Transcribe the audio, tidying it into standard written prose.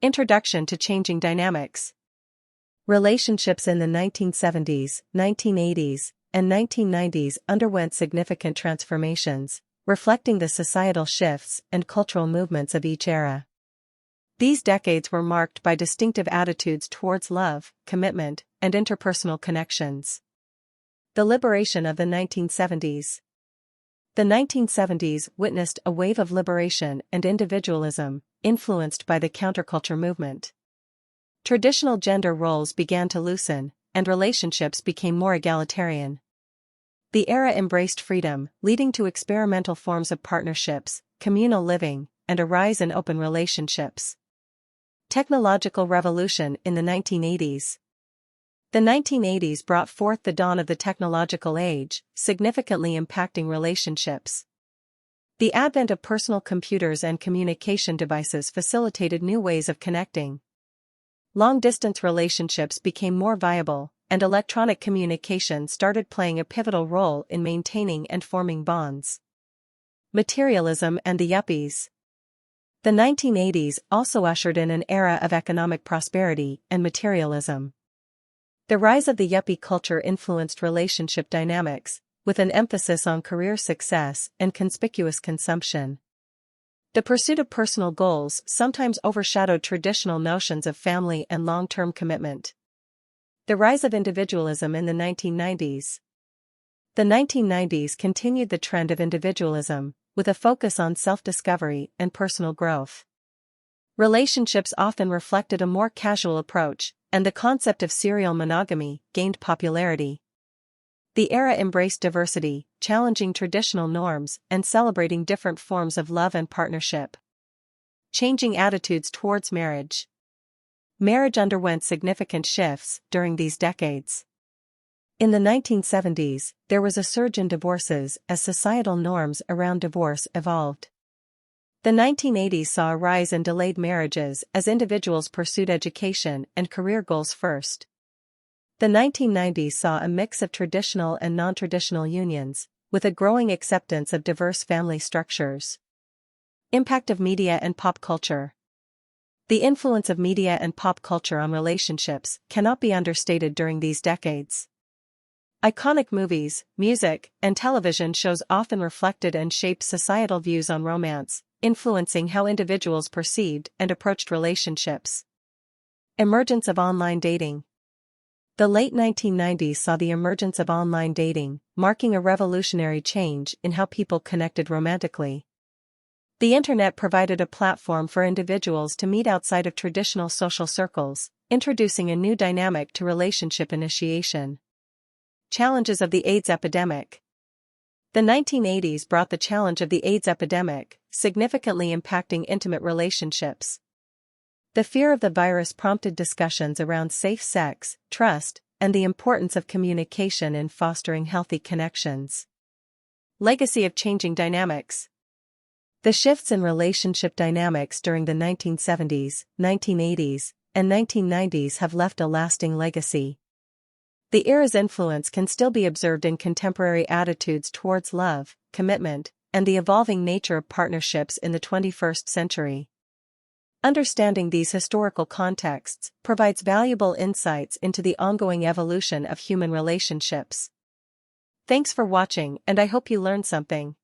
Introduction to Changing Dynamics. Relationships in the 1970s, 1980s, and 1990s underwent significant transformations, reflecting the societal shifts and cultural movements of each era. These decades were marked by distinctive attitudes towards love, commitment, and interpersonal connections. The liberation of the 1970s. The 1970s witnessed a wave of liberation and individualism, influenced by the counterculture movement. Traditional gender roles began to loosen, and relationships became more egalitarian. The era embraced freedom, leading to experimental forms of partnerships, communal living, and a rise in open relationships. Technological revolution in the 1980s. The 1980s brought forth the dawn of the technological age, significantly impacting relationships. The advent of personal computers and communication devices facilitated new ways of connecting. Long-distance relationships became more viable, and electronic communication started playing a pivotal role in maintaining and forming bonds. Materialism and the yuppies. The 1980s also ushered in an era of economic prosperity and materialism. The rise of the yuppie culture influenced relationship dynamics, with an emphasis on career success and conspicuous consumption. The pursuit of personal goals sometimes overshadowed traditional notions of family and long-term commitment. The rise of individualism in the 1990s. The 1990s continued the trend of individualism, with a focus on self-discovery and personal growth. Relationships often reflected a more casual approach, and the concept of serial monogamy gained popularity. The era embraced diversity, challenging traditional norms and celebrating different forms of love and partnership. Changing attitudes towards marriage. Marriage underwent significant shifts during these decades. In the 1970s, there was a surge in divorces as societal norms around divorce evolved. The 1980s saw a rise in delayed marriages as individuals pursued education and career goals first. The 1990s saw a mix of traditional and non-traditional unions, with a growing acceptance of diverse family structures. Impact of media and pop culture. The influence of media and pop culture on relationships cannot be understated during these decades. Iconic movies, music, and television shows often reflected and shaped societal views on romance, influencing how individuals perceived and approached relationships. Emergence of online dating. The late 1990s saw the emergence of online dating, marking a revolutionary change in how people connected romantically. The internet provided a platform for individuals to meet outside of traditional social circles, introducing a new dynamic to relationship initiation. Challenges of the AIDS epidemic. The 1980s brought the challenge of the AIDS epidemic, significantly impacting intimate relationships. The fear of the virus prompted discussions around safe sex, trust, and the importance of communication in fostering healthy connections. Legacy of changing dynamics. The shifts in relationship dynamics during the 1970s, 1980s, and 1990s have left a lasting legacy. The era's influence can still be observed in contemporary attitudes towards love, commitment, and the evolving nature of partnerships in the 21st century. Understanding these historical contexts provides valuable insights into the ongoing evolution of human relationships. Thanks for watching, and I hope you learned something.